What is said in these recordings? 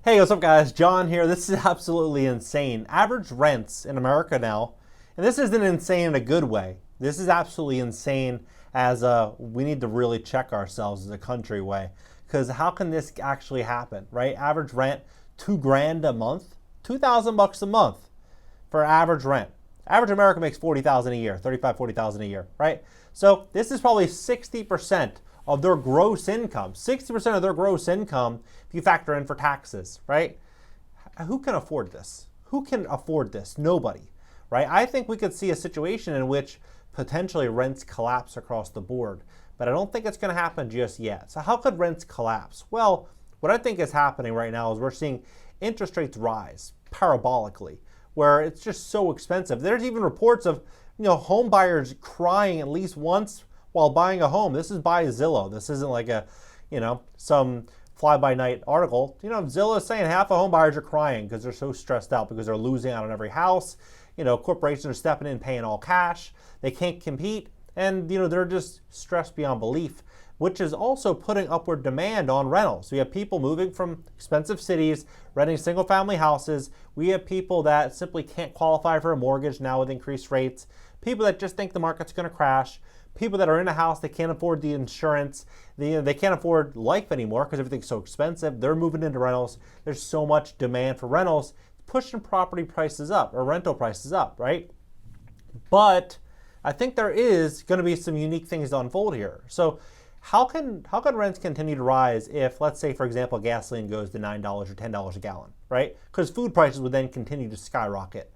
Hey, what's up guys? John here. This is absolutely insane. Average rents in America now, and this isn't insane in a good way. This is absolutely insane as we need to really check ourselves as a country way. Because how can this actually happen, right? Average rent, $2,000 a month, $2,000 a month for average rent. Average American makes $40,000 a year, $40,000 a year, right? So this is probably 60% of their gross income, 60% of their gross income if you factor in for taxes, right? Who can afford this? Who can afford this? Nobody, right? I think we could see a situation in which potentially rents collapse across the board, but I don't think it's going to happen just yet. So how could rents collapse? Well, what I think is happening right now is we're seeing interest rates rise parabolically, where it's just so expensive. There's even reports of, home buyers crying at least once while buying a home. This is by Zillow. This isn't like a, some fly-by-night article. Zillow is saying half of home buyers are crying because they're so stressed out because they're losing out on every house. Corporations are stepping in, paying all cash. They can't compete, and they're just stressed beyond belief, which is also putting upward demand on rentals. We have people moving from expensive cities, renting single-family houses. We have people that simply can't qualify for a mortgage now with increased rates. People that just think the market's going to crash. People that are in a house, they can't afford the insurance. They can't afford life anymore because everything's so expensive. They're moving into rentals. There's so much demand for rentals, pushing property prices up or rental prices up, right? But I think there is going to be some unique things to unfold here. So how can rents continue to rise if, let's say, for example, gasoline goes to $9 or $10 a gallon, right? Because food prices would then continue to skyrocket.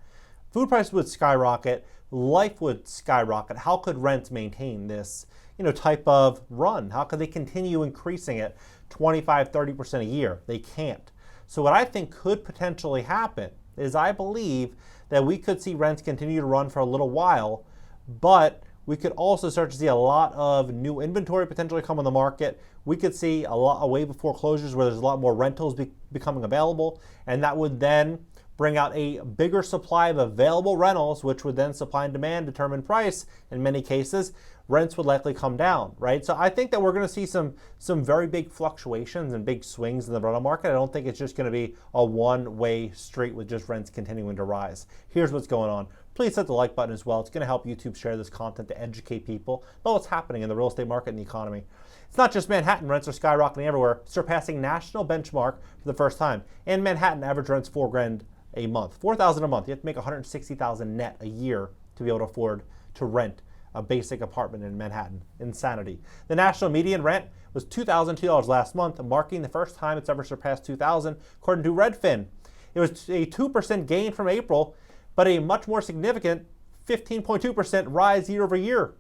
Food prices would skyrocket, life would skyrocket. How could rents maintain this, type of run? How could they continue increasing it 25, 30% a year? They can't. So what I think could potentially happen is I believe that we could see rents continue to run for a little while, but we could also start to see a lot of new inventory potentially come on the market. We could see a wave of foreclosures where there's a lot more rentals becoming available, and that would then bring out a bigger supply of available rentals, which would then supply and demand determine price. In many cases, rents would likely come down, right? So I think that we're going to see some very big fluctuations and big swings in the rental market. I don't think it's just going to be a one-way street with just rents continuing to rise. Here's what's going on. Please hit the like button as well. It's going to help YouTube share this content to educate people about what's happening in the real estate market and the economy. It's not just Manhattan. Rents are skyrocketing everywhere, surpassing national benchmark for the first time. In Manhattan, average rent's $4,000 a month, $4,000 a month. You have to make $160,000 net a year to be able to afford to rent a basic apartment in Manhattan. Insanity. The national median rent was $2,002 last month, marking the first time it's ever surpassed $2,000, according to Redfin. It was a 2% gain from April, but a much more significant 15.2% rise year over year.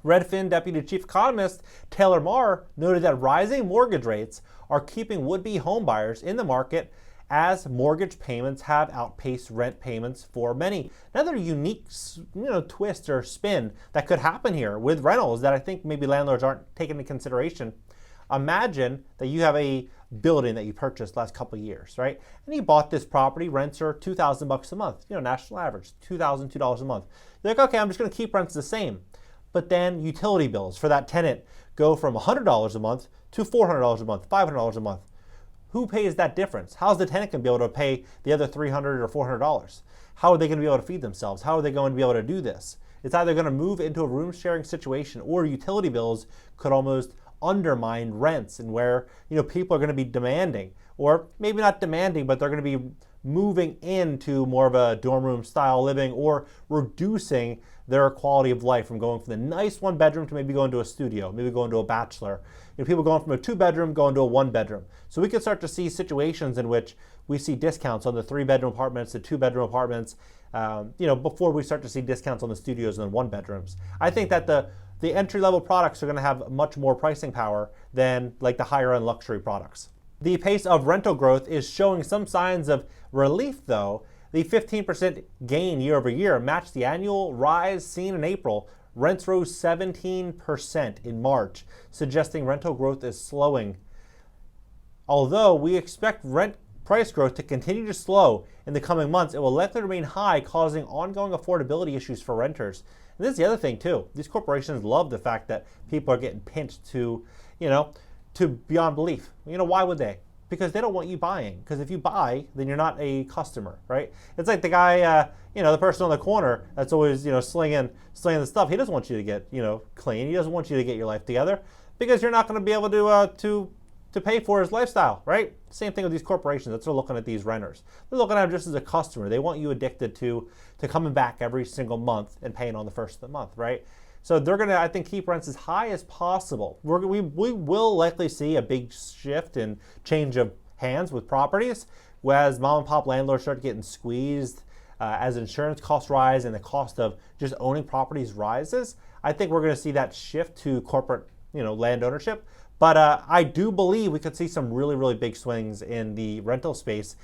Redfin Deputy Chief Economist Taylor Marr noted that rising mortgage rates are keeping would-be homebuyers in the market as mortgage payments have outpaced rent payments for many. Another unique, twist or spin that could happen here with rentals that I think maybe landlords aren't taking into consideration. Imagine that you have a building that you purchased last couple of years, right? And you bought this property, rents are $2,000 a month, national average, $2,002 a month. You're like, okay, I'm just gonna keep rents the same. But then utility bills for that tenant go from $100 a month to $400 a month, $500 a month. Who pays that difference? How's the tenant going to be able to pay the other $300 or $400? How are they going to be able to feed themselves? How are they going to be able to do this? It's either going to move into a room sharing situation, or utility bills could almost undermine rents, and where people are going to be demanding, or maybe not demanding, but they're going to be moving into more of a dorm room style living, or reducing their quality of life from going from the nice one bedroom to maybe going to a studio, maybe going to a bachelor. People going from a 2-bedroom going to a 1-bedroom. So we could start to see situations in which we see discounts on the 3-bedroom apartments, the 2-bedroom apartments, before we start to see discounts on the studios and the 1-bedrooms. I think that the entry-level products are going to have much more pricing power than like the higher-end luxury products. The pace of rental growth is showing some signs of relief, though. The 15% gain year over year matched the annual rise seen in April. Rents rose 17% in March, suggesting rental growth is slowing. Although we expect rent price growth to continue to slow in the coming months, it will likely remain high, causing ongoing affordability issues for renters. And this is the other thing too. These corporations love the fact that people are getting pinched to beyond belief. Why would they? because they don't want you buying. Because if you buy, then you're not a customer, right? It's like the guy, the person on the corner that's always, slinging the stuff. He doesn't want you to get, clean. He doesn't want you to get your life together because you're not going to be able to pay for his lifestyle, right? Same thing with these corporations. That's what they're looking at these renters. They're looking at them just as a customer. They want you addicted to coming back every single month and paying on the first of the month, right? So they're going to, I think, keep rents as high as possible. We will likely see a big shift and change of hands with properties, whereas mom and pop landlords start getting squeezed as insurance costs rise and the cost of just owning properties rises. I think we're going to see that shift to corporate, land ownership. But I do believe we could see some really, really big swings in the rental space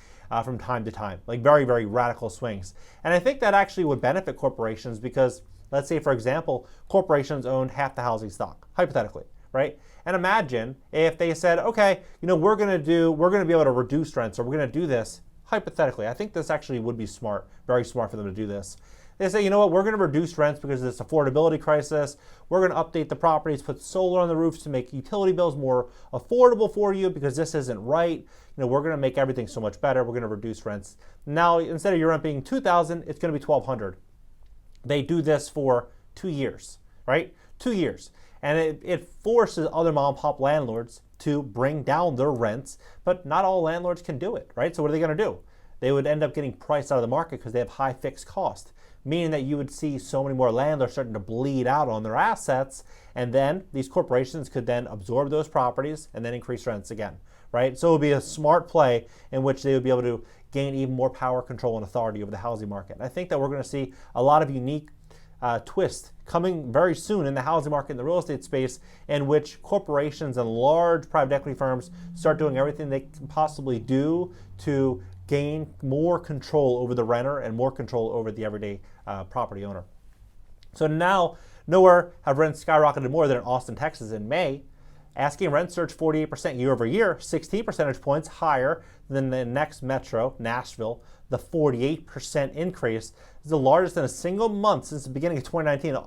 from time to time, like very, very radical swings. And I think that actually would benefit corporations because, let's say, for example, corporations owned half the housing stock, hypothetically, right? And imagine if they said, okay, we're going to be able to reduce rents, or we're going to do this, hypothetically. I think this actually would be smart, very smart for them to do this. They say, we're going to reduce rents because of this affordability crisis. We're going to update the properties, put solar on the roofs to make utility bills more affordable for you because this isn't right. We're going to make everything so much better. We're going to reduce rents. Now, instead of your rent being $2,000, it's going to be $1,200. They do this for 2 years, right? 2 years. And it forces other mom and pop landlords to bring down their rents, but not all landlords can do it, right? So what are they going to do? They would end up getting priced out of the market because they have high fixed cost, meaning that you would see so many more landlords starting to bleed out on their assets, and then these corporations could then absorb those properties and then increase rents again, right? So it would be a smart play in which they would be able to gain even more power, control, and authority over the housing market. And I think that we're going to see a lot of unique twist coming very soon in the housing market and the real estate space, in which corporations and large private equity firms start doing everything they can possibly do to gain more control over the renter and more control over the everyday property owner. So now, nowhere have rents skyrocketed more than in Austin, Texas in May. Asking rent surged 48% year over year, 16 percentage points higher than the next metro, Nashville. The 48% increase is the largest in a single month since the beginning of 2019.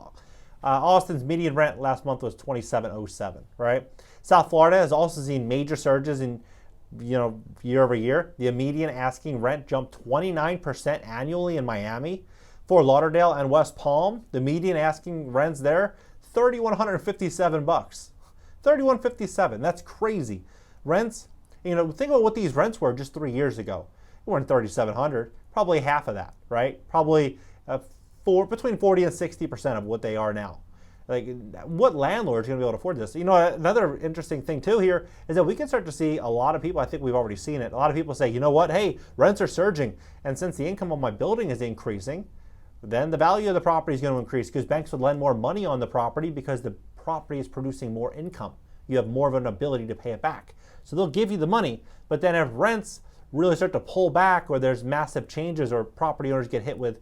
Austin's median rent last month was $27.07, right? South Florida has also seen major surges in year over year. The median asking rent jumped 29% annually in Miami. Fort Lauderdale and West Palm, the median asking rents there, $3,157. $3,157. That's crazy. Rents, think about what these rents were just 3 years ago. They weren't $3,700. Probably half of that, right? Probably between 40 and 60% of what they are now. Like, what landlord is going to be able to afford this? Another interesting thing too here is that we can start to see a lot of people, I think we've already seen it, a lot of people say, you know what, hey, rents are surging. And since the income on my building is increasing, then the value of the property is going to increase because banks would lend more money on the property because the property is producing more income. You have more of an ability to pay it back. So they'll give you the money, but then if rents really start to pull back, or there's massive changes, or property owners get hit with,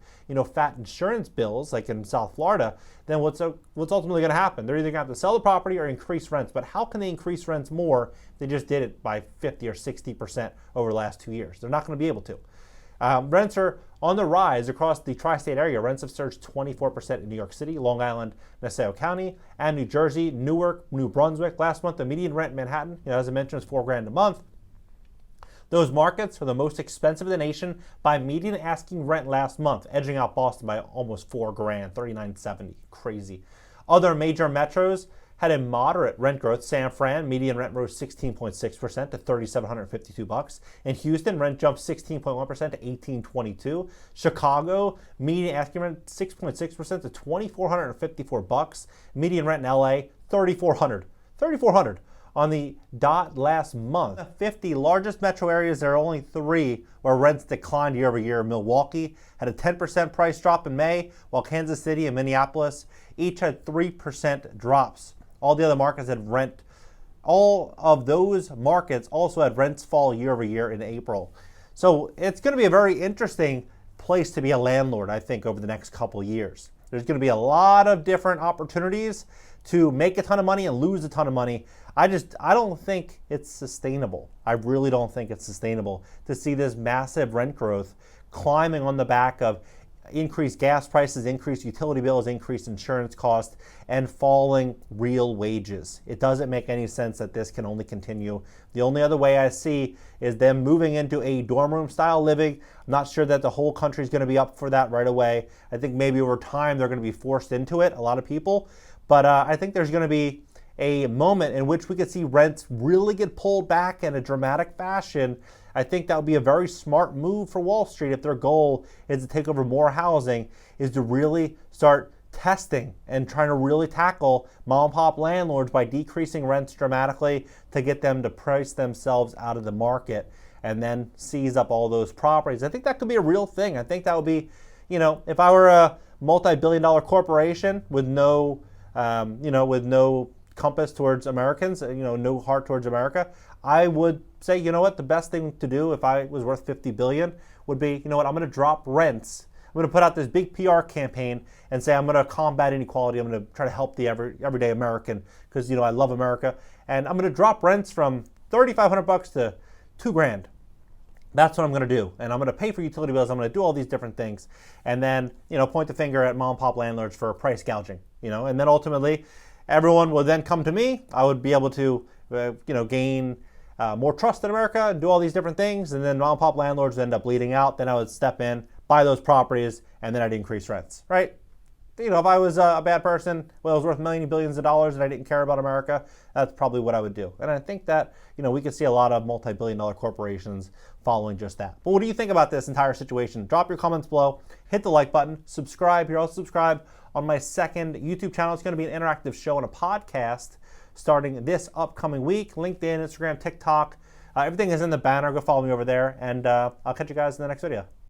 fat insurance bills, like in South Florida, then what's ultimately going to happen? They're either going to have to sell the property or increase rents. But how can they increase rents more? They just did it by 50 or 60% over the last 2 years. They're not going to be able to. Rents are on the rise across the tri-state area. Rents have surged 24% in New York City, Long Island, Nassau County, and New Jersey, Newark, New Brunswick. Last month, the median rent in Manhattan, as I mentioned, was $4,000 a month. Those markets are the most expensive in the nation by median asking rent last month, edging out Boston by almost $4,000, $3,970. Crazy. Other major metros had a moderate rent growth. San Fran, median rent rose 16.6% to $3,752. In Houston, rent jumped 16.1% to $1,822. Chicago, median asking rent 6.6% to $2,454. Median rent in LA, $3,400. $3,400. On the dot last month. The 50 largest metro areas, there are only 3 where rents declined year over year. Milwaukee had a 10% price drop in May, while Kansas City and Minneapolis each had 3% drops. All the other markets had rent. All of those markets also had rents fall year over year in April. So it's going to be a very interesting place to be a landlord, I think, over the next couple years. There's going to be a lot of different opportunities to make a ton of money and lose a ton of money. I don't think it's sustainable. I really don't think it's sustainable to see this massive rent growth climbing on the back of increased gas prices, increased utility bills, increased insurance costs, and falling real wages. It doesn't make any sense that this can only continue. The only other way I see is them moving into a dorm room style living. I'm not sure that the whole country is going to be up for that right away. I think maybe over time they're going to be forced into it, a lot of people. But I think there's going to be a moment in which we could see rents really get pulled back in a dramatic fashion. I think that would be a very smart move for Wall Street if their goal is to take over more housing, is to really start testing and trying to really tackle mom and pop landlords by decreasing rents dramatically to get them to price themselves out of the market and then seize up all those properties. I think that could be a real thing. I think that would be, if I were a multi-billion-dollar corporation with no compass towards Americans, no heart towards America, I would say, the best thing to do if I was worth $50 billion would be, I'm going to drop rents. I'm going to put out this big PR campaign and say I'm going to combat inequality. I'm going to try to help the everyday American because, I love America. And I'm going to drop rents from $3,500 to $2,000. That's what I'm going to do. And I'm going to pay for utility bills. I'm going to do all these different things. And then, point the finger at mom and pop landlords for price gouging, and then ultimately everyone will then come to me. I would be able to, gain more trust in America and do all these different things. And then mom and pop landlords end up bleeding out. Then I would step in, buy those properties, and then I'd increase rents, right? If I was a bad person, I was worth millions, billions of dollars and I didn't care about America, that's probably what I would do. And I think that, we could see a lot of multi-billion-dollar corporations following just that. But what do you think about this entire situation? Drop your comments below, hit the like button, subscribe. You're also subscribed on my second YouTube channel. It's going to be an interactive show and a podcast starting this upcoming week. LinkedIn, Instagram, TikTok, everything is in the banner. Go follow me over there, and I'll catch you guys in the next video.